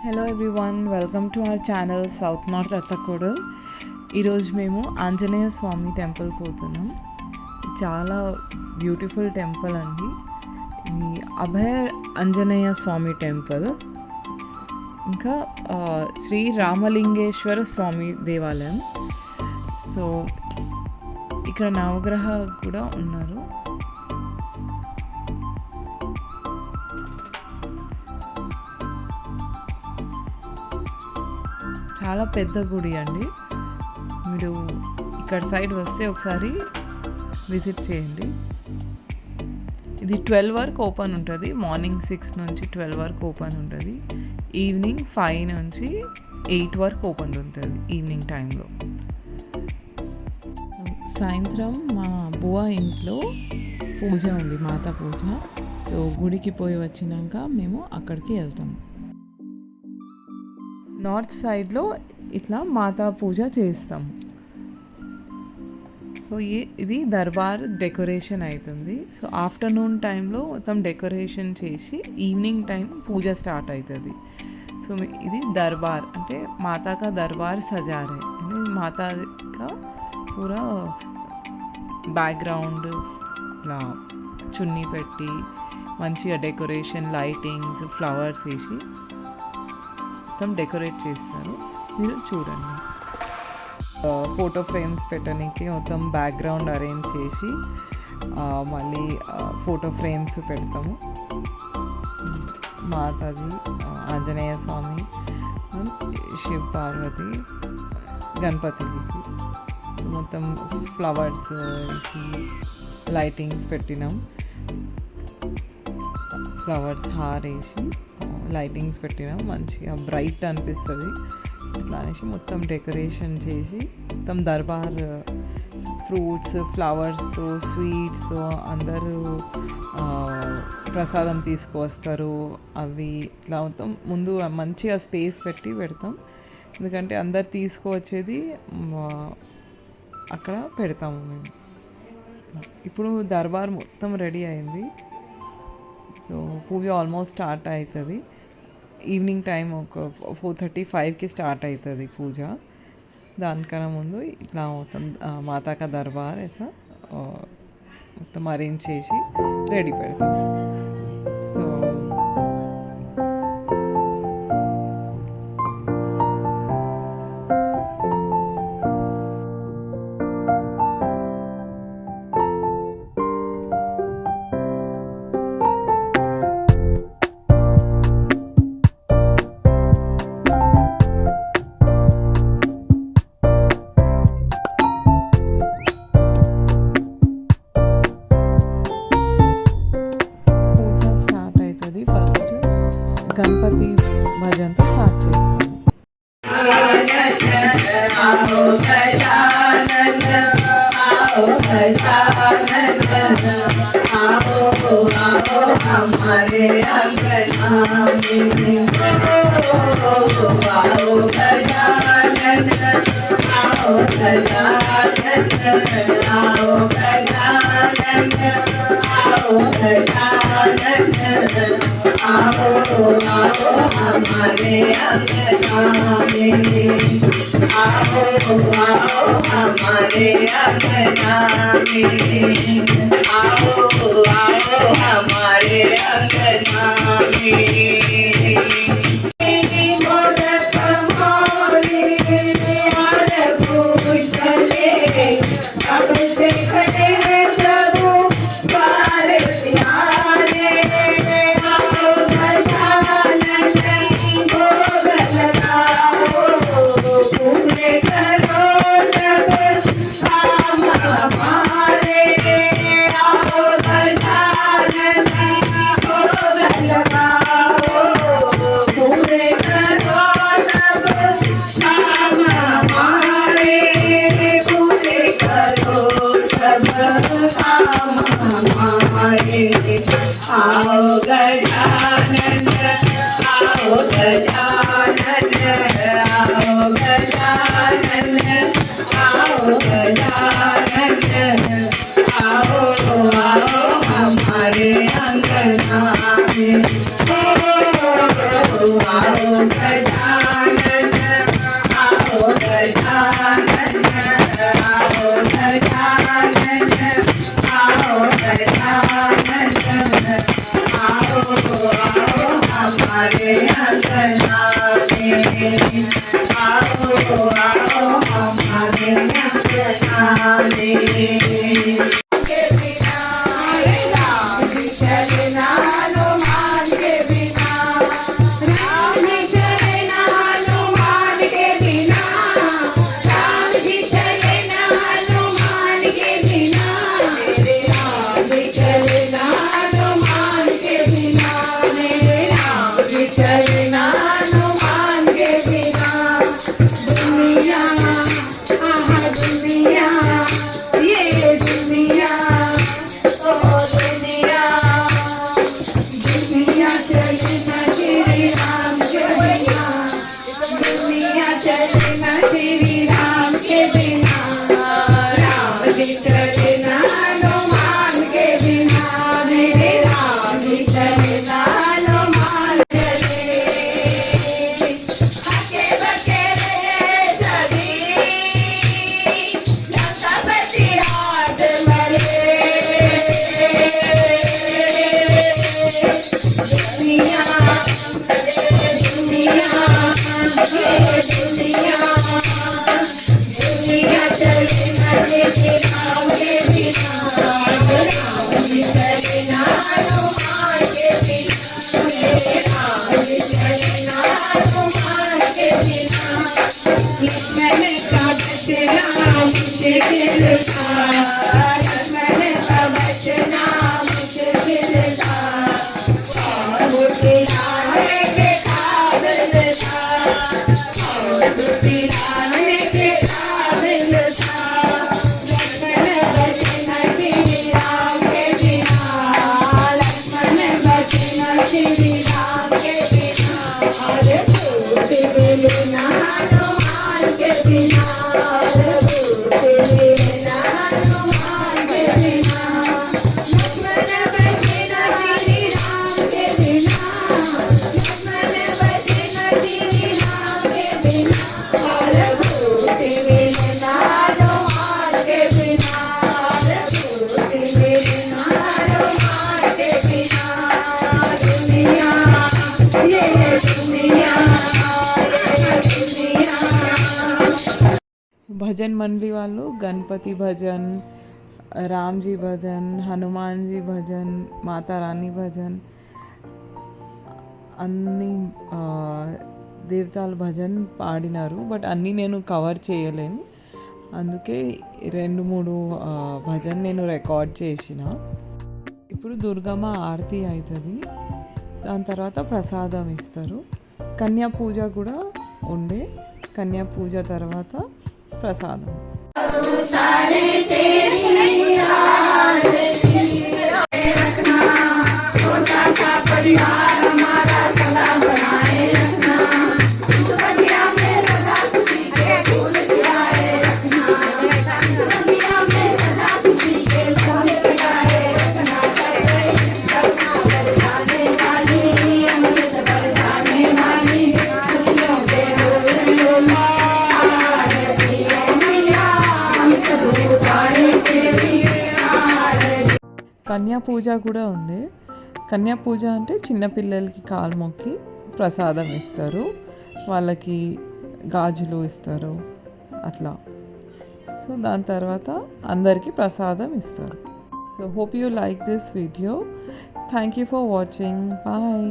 Hello everyone, welcome to our channel south north అత్తకోడల్. ఈరోజు మేము ఆంజనేయ స్వామి టెంపుల్ పోతున్నాం. చాలా బ్యూటిఫుల్ టెంపుల్ అండి. ఈ అభయ ఆంజనేయ స్వామి టెంపుల్, ఇంకా శ్రీ రామలింగేశ్వర స్వామి దేవాలయం. సో ఇక్కడ నవగ్రహ కూడా ఉన్నారు. చాలా పెద్ద గుడి అండి. మీరు ఇక్కడ సైడ్ వస్తే ఒకసారి విజిట్ చేయండి. ఇది 12 వరకు ఓపెన్ ఉంటుంది. మార్నింగ్ 6 నుంచి 12 వరకు ఓపెన్ ఉంటుంది. ఈవినింగ్ 5 నుంచి 8 వరకు ఓపెన్ ఉంటుంది ఈవినింగ్ టైంలో. సాయంత్రం మా బువ ఇంట్లో పూజ ఉంది, మాతా పూజ. సో గుడికి పోయి వచ్చినాక మేము అక్కడికి వెళ్తాం. నార్త్ సైడ్లో ఇట్లా మాతా పూజ చేస్తాం. సో ఇది దర్బార్ డెకరేషన్ అవుతుంది. సో ఆఫ్టర్నూన్ టైంలో మొత్తం డెకరేషన్ చేసి ఈవినింగ్ టైం పూజ స్టార్ట్ అవుతుంది. సో ఇది దర్బార్ అంటే మాతా కా దర్బార్ సజారే అంటే మాతా కా పూరా బ్యాక్గ్రౌండ్ ఇలా చున్నీ పెట్టి మంచిగా డెకరేషన్, లైటింగ్స్, ఫ్లవర్స్ వేసి మొత్తం డెకరేట్ చేస్తారు. మీరు చూడండి. ఫోటో ఫ్రేమ్స్ పెట్టడానికి మొత్తం బ్యాక్గ్రౌండ్ అరేంజ్ చేసి మళ్ళీ ఫోటో ఫ్రేమ్స్ పెడతాము. మాతాజీ, ఆంజనేయ స్వామి, శివ పార్వతి, గణపతిజీకి మొత్తం ఫ్లవర్స్ లైటింగ్స్ పెట్టినాం. ఫ్లవర్స్ హారేసి లైటింగ్స్ పెట్టినాం. మంచిగా బ్రైట్ అనిపిస్తుంది. ఇట్లా అనేసి మొత్తం డెకరేషన్ చేసి మొత్తం దర్బార్ ఫ్రూట్స్, ఫ్లవర్స్తో, స్వీట్స్తో అందరూ ప్రసాదం తీసుకువస్తారు. అవి ఇట్లా మొత్తం ముందు మంచిగా స్పేస్ పెట్టి పెడతాం. ఎందుకంటే అందరు తీసుకువచ్చేది అక్కడ పెడతాము మేము. ఇప్పుడు దర్బార్ మొత్తం రెడీ అయింది. సో పూజ ఆల్మోస్ట్ స్టార్ట్ అవుతుంది. ఈవినింగ్ టైం ఒక 4:35కి స్టార్ట్ అవుతుంది పూజ. దానికన్నా ముందు ఇట్లా మొత్తం మాతాక దర్బార్ వేసా మొత్తం అరేంజ్ చేసి రెడీ పెడతాం. సో గణపతి భజనతో స్టార్ట్ చేస్తాం. हमारे अंगना में आओ हमारे अंगना में आओ हमारे अंगना आओ गजानन, आओ गजानन, आओ गजानन, आओ गजानन, आओ हमारे अंगना में आओ गजानन आओ गजानन आओ गजानन आओ गजानन आओ आओ हमारे अंगना में आओ आओ हमारे अंगना में चलना हनुमान के बिना राम जी चलना हनुमान के बिना राम जी चलना हनुमान के बिना मेरे राम जी चलना हनुमान के बिना मेरे राम जी चलना हनुमान के बिना दुनिया आहा दुनिया ये दुनिया ओ दुनिया दुनिया चलना श्री राम के बिना दुनिया चलना श्री राम के बिना राम जी चलना हनुमान के बिना मेरे राम जी चलना हनुमान चले हके बके रहे सभी लंकापति हाथ मरे दुनिया दुनिया दुनिया दुनिया चलना तेरे राम के बिना राम जी चलना हनुमान के बिना मेरे राम जी चलना हनुमान के बिना मैंने का बचना मुश्किल था मैंने का बचना मुश्किल था दिलाने के काबिल था दिलाने के काबिल था लक्ष्मण बचना श्री राम के बिना लक्ष्मण बचना श्री राम के बिना अरे भूत मिलना हनुमान के बिना भूत मिलना हनुमान के बिना लक्ष्मण बचना श्री राम के बिना लक्ष्मण बचना श्री राम के बिना अरे भूत मिलना हनुमान के बिना अरे भूत मिलना हनुमान के बिना दुनिया ये दुनिया दुनिया भजन मंडली వాళ్ళు गणपति भजन, राम जी भजन, हनुमान जी भजन, माता रानी भजन అన్ని దేవతల భజన్ పాడినారు. బట్ అన్నీ నేను కవర్ చేయలేను, అందుకే 2-3 భజన్ నేను రికార్డ్ చేసిన. ఇప్పుడు దుర్గమ్మ ఆరతి అవుతుంది, దాని తర్వాత ప్రసాదం ఇస్తారు. కన్యా పూజ కూడా ఉండే, కన్యా పూజ తర్వాత ప్రసాదం. परिवार हमारा सदा बनाए रखना दुनिया में सदा खुशी के फूल खिलाए रखना दुनिया में सदा खुशी के फूल खिलाए रखना रखना बरसाने वाली अमृत बरसाने वाली खुशियों के కన్యా పూజ కూడా ఉంది. కన్యా పూజ అంటే చిన్నపిల్లలకి కాలు మొక్కి ప్రసాదం ఇస్తారు, వాళ్ళకి గాజులు ఇస్తారు అట్లా. సో దాని తర్వాత అందరికీ ప్రసాదం ఇస్తారు. So hope you like this video. Thank you for watching. Bye.